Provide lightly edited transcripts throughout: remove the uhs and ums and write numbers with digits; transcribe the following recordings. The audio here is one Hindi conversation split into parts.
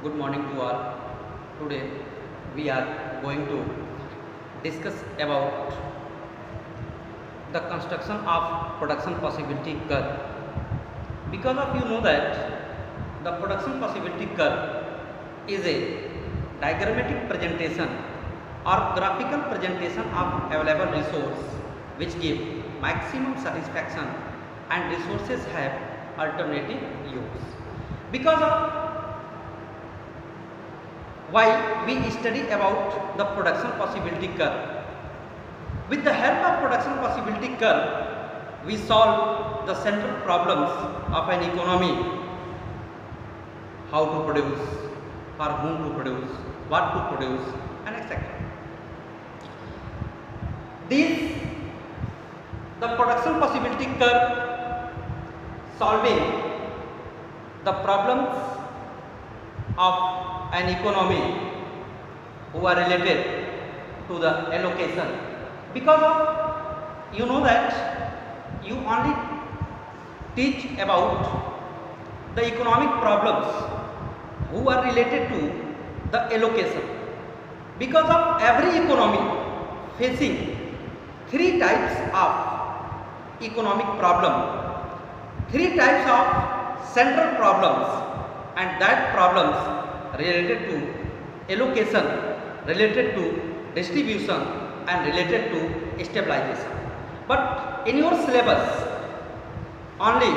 Good morning to all. Today we are going to discuss about the construction of production possibility curve. Because of you know that the production possibility curve is a diagrammatic presentation or graphical presentation of available resource which give maximum satisfaction and resources have alternative use. Because of why we study about the production possibility curve. With the help of production possibility curve, we solve the central problems of an economy: how to produce, for whom to produce, what to produce, and etc. The production possibility curve solving the problems of an economy who are related to the allocation. Because of you know that you only teach about the economic problems who are related to the allocation. Because of every economy facing three types of economic problem, three types of central problems, and that problems related to allocation, related to distribution, and related to stabilization. But in your syllabus, only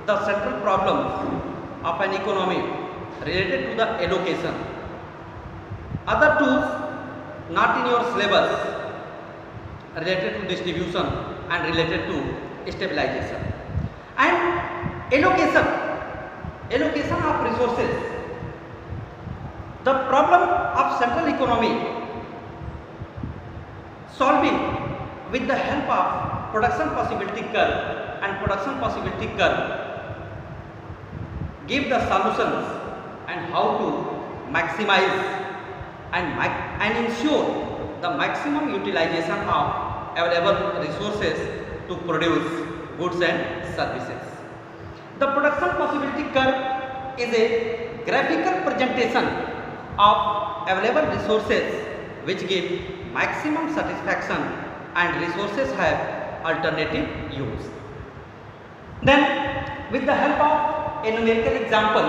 the central problems of an economy related to the allocation. Other two not in your syllabus, related to distribution and related to stabilization. And allocation of resources. The problem of central economy solving with the help of production possibility curve, and production possibility curve give the solutions and how to maximize and ensure the maximum utilization of available resources to produce goods and services. The production possibility curve is a graphical presentation of available resources which give maximum satisfaction and resources have alternative use. Then with the help of a numerical example,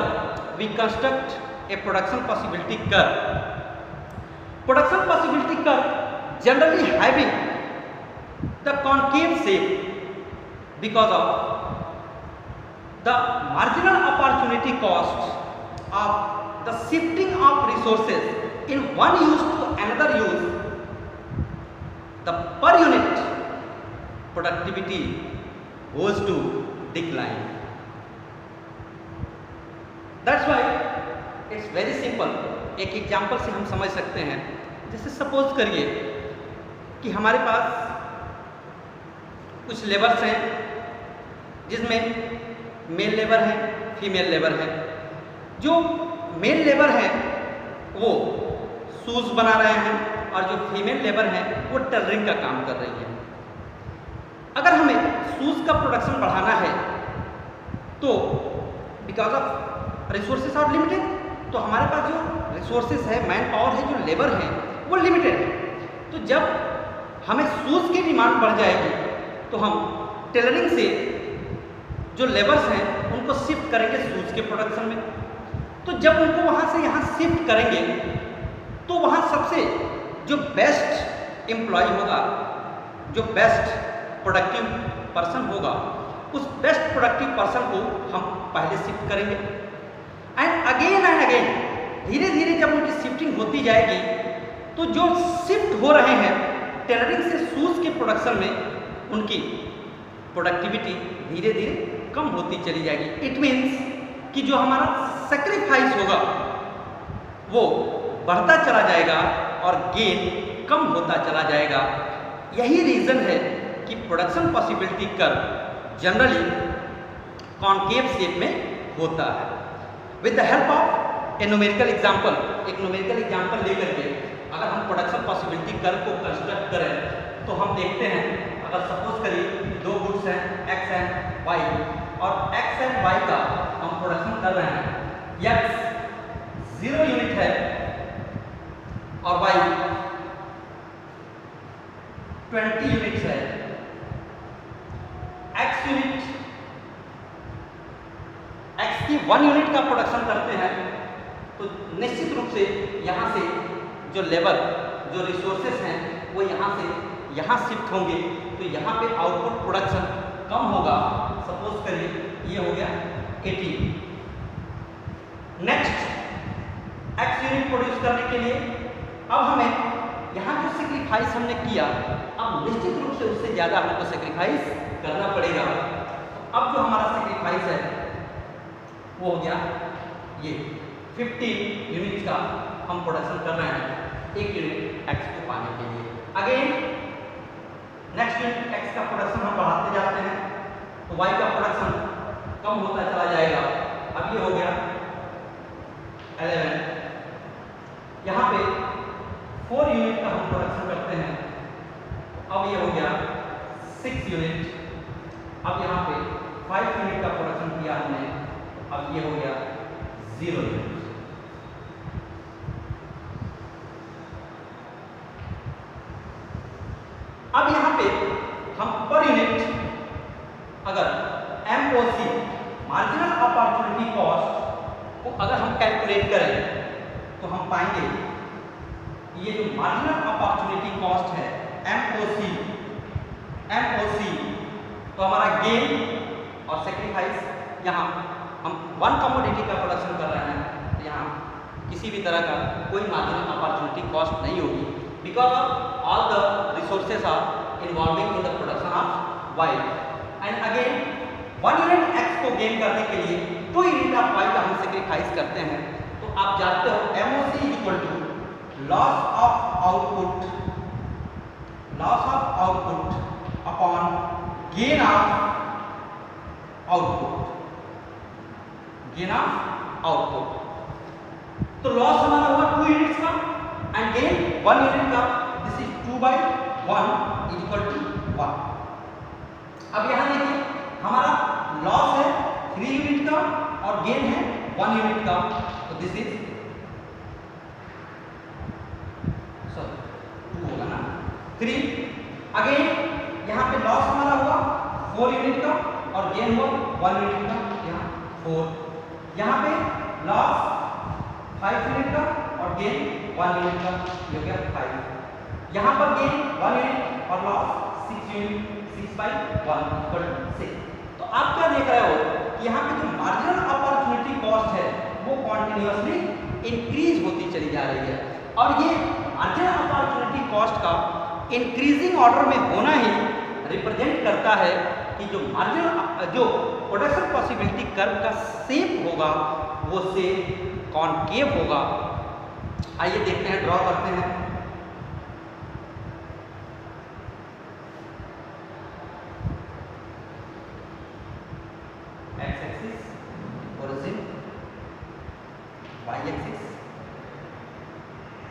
we construct a production possibility curve. Production possibility curve generally having the concave shape because of the marginal opportunity cost of the shifting of resources in one use to another use. The per unit productivity goes to decline. That's why it's very simple. एक एग्जाम्पल से हम समझ सकते हैं. जैसे सपोज करिए कि हमारे पास कुछ लेबर्स हैं जिसमें मेल लेबर है, फीमेल लेबर है. जो मेल लेबर है वो शूज़ बना रहे हैं और जो फीमेल लेबर है वो टेलरिंग का काम कर रही है. अगर हमें शूज़ का प्रोडक्शन बढ़ाना है तो because of resources are limited, तो हमारे पास जो रिसोर्सेज है, मैन पावर है, जो लेबर है वो लिमिटेड है. तो जब हमें शूज़ की डिमांड बढ़ जाएगी तो हम टेलरिंग से जो लेबर्स हैं उनको शिफ्ट करेंगे शूज़ के प्रोडक्शन में. तो जब उनको वहाँ से यहाँ शिफ्ट करेंगे तो वहाँ सबसे जो बेस्ट एम्प्लॉय होगा, जो बेस्ट प्रोडक्टिव पर्सन होगा, उस बेस्ट प्रोडक्टिव पर्सन को हम पहले शिफ्ट करेंगे. एंड अगेन धीरे धीरे जब उनकी शिफ्टिंग होती जाएगी तो जो शिफ्ट हो रहे हैं टेलरिंग से शूज़ के प्रोडक्शन में उनकी प्रोडक्टिविटी धीरे धीरे कम होती चली जाएगी. इट मीन्स कि जो हमारा सेक्रीफाइस होगा वो बढ़ता चला जाएगा और गेन कम होता चला जाएगा. यही रीज़न है कि production possibility curve generally concave shape में होता है. With the help of A numerical example, एक न्यूमेरिकल एग्जाम्पल लेकर के अगर हम प्रोडक्शन पॉसिबिलिटी कर्व को कंस्ट्रक्ट करें तो हम देखते हैं, अगर सपोज करिए दो गुड्स हैं एक्स एंड वाई और एक्स एंड वाई का हम प्रोडक्शन कर रहे हैं. एक्स 0 यूनिट है और y 20 यूनिट्स है, x यूनिट x की 1 यूनिट का प्रोडक्शन करते हैं तो निश्चित रूप से यहाँ से जो लेबर जो रिसोर्सेस हैं वो यहाँ से यहाँ शिफ्ट होंगे, तो यहाँ पे आउटपुट प्रोडक्शन कम होगा। सपोज करिए ये हो गया 18। नेक्स्ट x यूनिट प्रोड्यूस करने के लिए अब हमें यहाँ जो सेक्रीफाइस हमने किया, अब निश्चित रूप से उससे ज़्यादा हमको सेक्रीफाइस करना पड़ेगा। तो अब जो हमारा सेक्रीफाइस है वो हो गया ये 15 यूनिट का हम प्रोडक्शन कर रहे हैं 1 यूनिट x को पाने के लिए। अगेन नेक्स्ट यूनिट x का प्रोडक्शन हम बढ़ाते जाते हैं तो y का प्रोडक्शन कम होता चला जाएगा। अब ये हो गया 11। यहाँ पे 4 यूनिट का हम प्रोडक्शन करते हैं, अब ये हो गया 6 यूनिट। अब यहाँ पे 5 यूनिट का प्रोडक्शन किया हमने, अब ये हो गया 0 यूनिट। अब यहाँ पे हम पर यूनिट अगर MOC मार्जिनल अपॉर्चुनिटी कॉस्ट को अगर हम कैलकुलेट करें तो हम पाएंगे ये जो मार्जिनल अपॉर्चुनिटी कॉस्ट है MOC तो हमारा गेन और सेक्रीफाइस, यहाँ हम 1 कमोडिटी का प्रोडक्शन कर रहे हैं तो यहाँ किसी भी तरह का कोई मार्जिनल अपॉर्चुनिटी कॉस्ट नहीं होगी, because of all the resources are involving in the production of y। And again 1 unit x को गेन करने के लिए 2 यूनिट ऑफ y का हम सेक्रीफाइस करते हैं। तो आप जानते हो MOC equal to loss of output upon gain of output. तो लॉस हमारा हुआ 2 यूनिट्स का एंड गेन 1 यूनिट का, दिस इज 2/1 इक्वल टू 1। अब यहाँ देखिए हमारा लॉस है 3 यूनिट का और गेन है 1 यूनिट का, तो दिस इज 2 होगा ना 3। अगेन यहाँ पे लॉस हमारा हुआ 4 यूनिट का और गेन हुआ 1 यूनिट का, यहाँ 4। यहाँ पे लॉस 5 यूनिट का और गेन 1 यूनिट का, ये हो गया 5। यहाँ पर गेन 1 यूनिट और लॉस 6 यूनिट, 6/1 इक्वल टू 6। तो आप क्या देख रहे हो कि यहाँ पे जो मार्जिनल अपॉर्चुनिटी कॉस्ट है वो कॉन्टिन्यूअसली इंक्रीज होती चली जा रही है, और ये मार्जिनल अपॉर्चुनिटी कॉस्ट का इंक्रीजिंग ऑर्डर में होना ही रिप्रेजेंट करता है कि जो मार्जिनल जो प्रोडक्शन पॉसिबिलिटी कर्व का शेप होगा वो शेप कॉनकेव होगा। आइए देखते हैं, ड्रॉ करते हैं। X axis origin, Y axis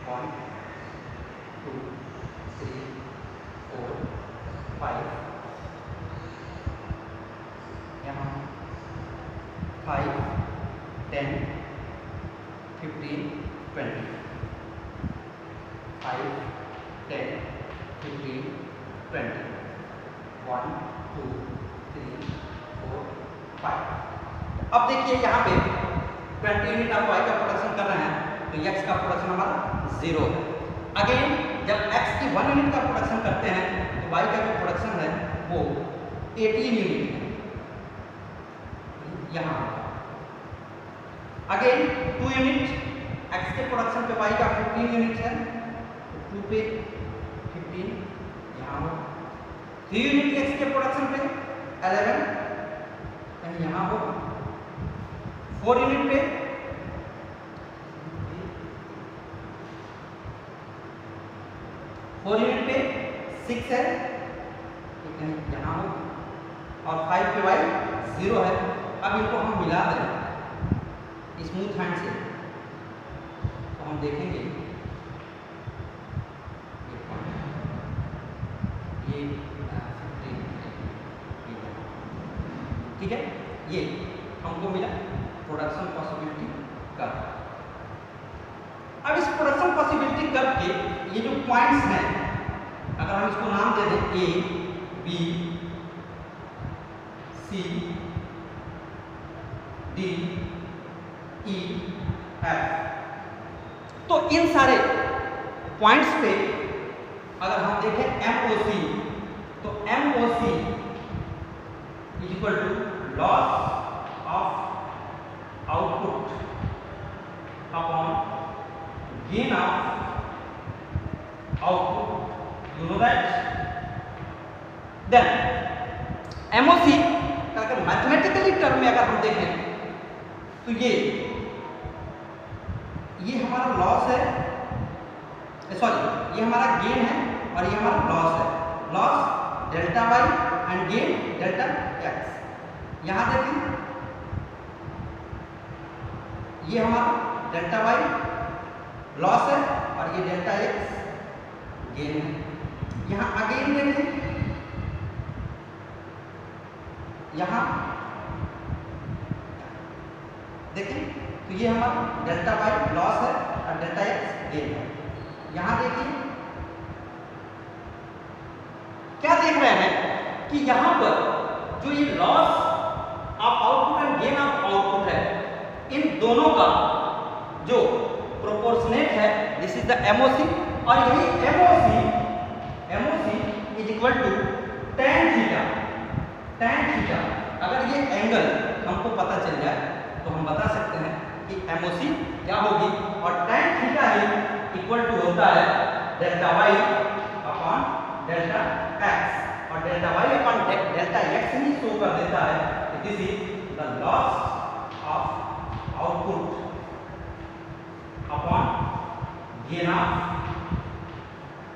1 2 3 4 5, यहाँ 5 10 15 20, 5 10 15 20, 1 2 3 4 5। अब देखिए यहाँ पे 20 यूनिट आप y का प्रोडक्शन कर रहे हैं तो x का प्रोडक्शन हमारा 0 है। अगेन जब x की 1 यूनिट का प्रोडक्शन करते हैं तो y का जो प्रोडक्शन है वो 18 यूनिट है यहाँ। अगेन 2 यूनिट x के प्रोडक्शन पे y का 15 यूनिट है तो 2 पे 15 यहाँ हो। 3 यूनिट x के प्रोडक्शन पे 11 यहाँ हो। 4 यूनिट पे 6 है, यहाँ हो, और 5 पे y 0 है। अब इनको हम मिला दें स्मूथ हैंड से तो हम देखेंगे ये ठीक है, ये हमको मिला प्रोडक्शन पॉसिबिलिटी का। कर्व के ये जो पॉइंट्स हैं, अगर हम इसको नाम दे दें ए, बी, सी, डी, ई, एफ, तो इन सारे पॉइंट्स पे अगर हम देखें MOC, तो MOC is equal to loss of output upon gain of output, you know that. Then MOC का अगर मैथमेटिकली टर्म में अगर हम देखें तो ये हमारा लॉस है, सॉरी ये हमारा गेन है और ये हमारा लॉस है। Loss delta Y and gain delta X. यहां देखें ये हमारा डेल्टा वाई लॉस है और ये डेल्टा एक्स गेन है। यहां अगेन देखें, यहां देखें तो ये हमारा डेल्टा वाई लॉस है और डेल्टा एक्स गेन है। यहां देखिए क्या देख रहे हैं कि यहां पर जो ये loss of output and gain of output है, इन दोनों का जो प्रोपोर्शनेट है, दिस इज द MOC, और यही MOC is equal to tan theta. अगर ये एंगल हमको पता चल जाए तो हम बता सकते हैं कि MOC क्या होगी, और tan थीटा ही इक्वल टू होता है delta y upon delta x, और delta y upon delta x ही शो कर देता है कि this is the loss of output upon gain of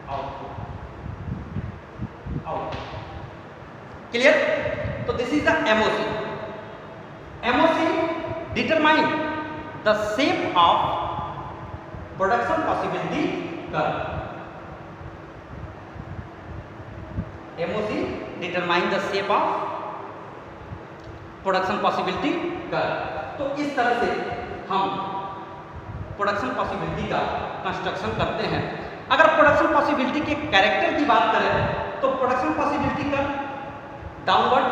output. Clear? तो this is the MOC determine the shape of production possibility curve. MOC determine the shape of production possibility curve. तो इस तरह से हम प्रोडक्शन पॉसिबिलिटी का कंस्ट्रक्शन करते हैं। अगर प्रोडक्शन पॉसिबिलिटी के कैरेक्टर की बात करें तो प्रोडक्शन पॉसिबिलिटी का डाउनवर्ड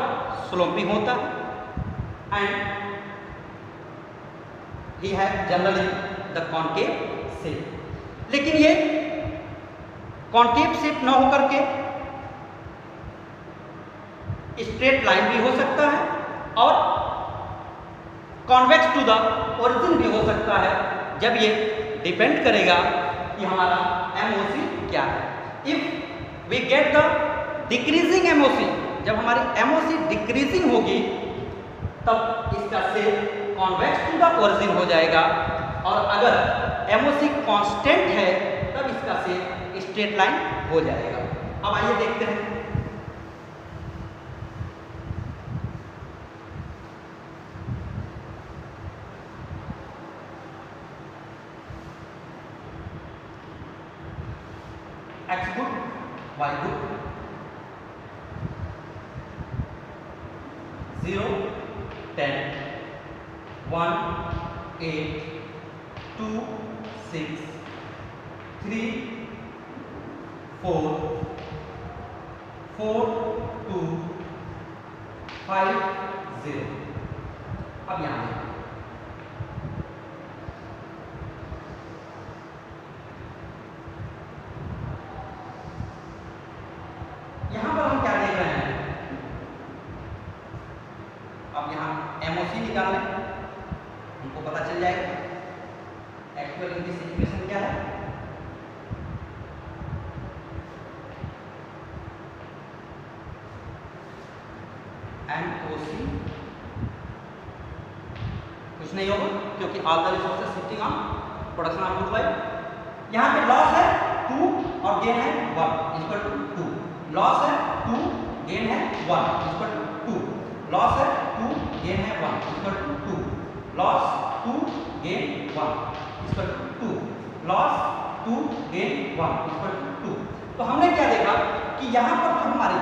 स्लोपिंग होता है एंड ही है जनरली द कॉनकेव शेप। लेकिन ये कॉनकेव शेप न होकर के स्ट्रेट लाइन भी हो सकता है और कॉन्वेक्स टू द ओरिजिन भी हो सकता है, जब ये डिपेंड करेगा कि हमारा MOC क्या है। If we get the decreasing MOC, जब हमारी MOC डिक्रीजिंग होगी तब इसका shape convex to the origin हो जाएगा, और अगर MOC कांस्टेंट है तब इसका शेप स्ट्रेट लाइन हो जाएगा। अब आइए देखते हैं X good, Y good, 0, 10, 1, 8, 2, 6, 3, 4, 4, 2, 5, 0। अब यहाँ पर हम क्या देख रहे हैं, अब यहाँ MOC निकाल लें, हमको पता चल जाएगा एक्चुअल इनकी सिचुएशन क्या है। MOC कुछ नहीं होगा क्योंकि all the resources shifting on production output wise. यहाँ पे लॉस है 2 और गेन है 1 इक्वल टू 2। लॉस है 2, गेन है 1 इक्वल टू 2। लॉस है 2, गेन है 1 equal to 2। Loss 2, gain 1 equal to 2। Loss 2, gain 1 equal to 2। तो हमने क्या देखा कि यहाँ पर तो हमारी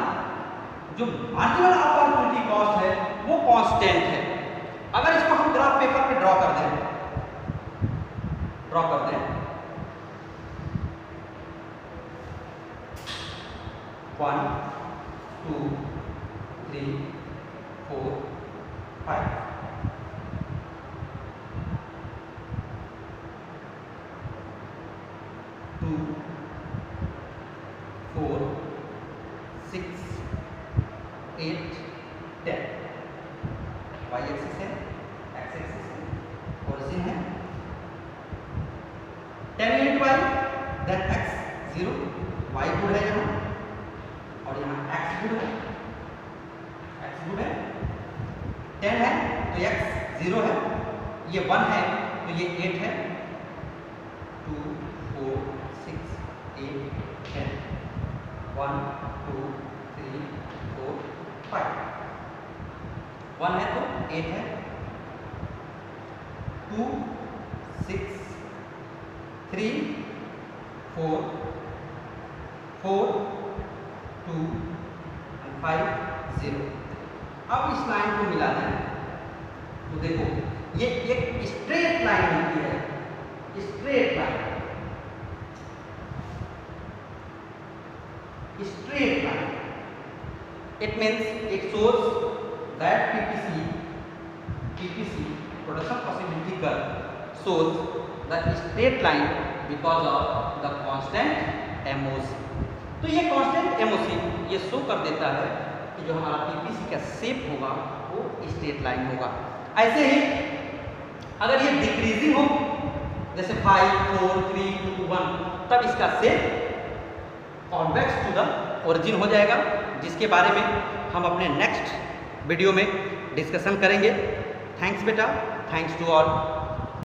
जो मार्जिनल अपॉर्चुनिटी कॉस्ट है वो कांस्टेंट है। अगर इसको हम ग्राफ पेपर पे ड्रॉ कर दें 1 2 3 4 5 2 4 6 8 10 y एक्सिस है, x एक्सिस है, ओरिजिन है 10 unit y, then x 0, y good है यहाँ और यहाँ x गुड है, x गुड है 10 है तो x 0 है, ये 1 है तो ये 8 है 2 4 6 8 10 1 2 3 4 5 1 है तो 8 है 2 6 3 4 4 2 and 5 0। अब इस लाइन को मिला दें तो देखो ये एक स्ट्रेट लाइन होती है, straight line, straight line. It means it shows that PPC production possibility curve shows the straight line because of the constant MOC। तो ये कांस्टेंट MOC ये शो कर देता है कि जो हमारा PPC का शेप होगा वो स्ट्रेट लाइन होगा। ऐसे ही अगर ये डिक्रीजिंग हो जैसे 5 4 3 2 1 तब इसका shape convex to the origin हो जाएगा, जिसके बारे में हम अपने नेक्स्ट वीडियो में डिस्कशन करेंगे। थैंक्स बेटा, थैंक्स टू ऑल।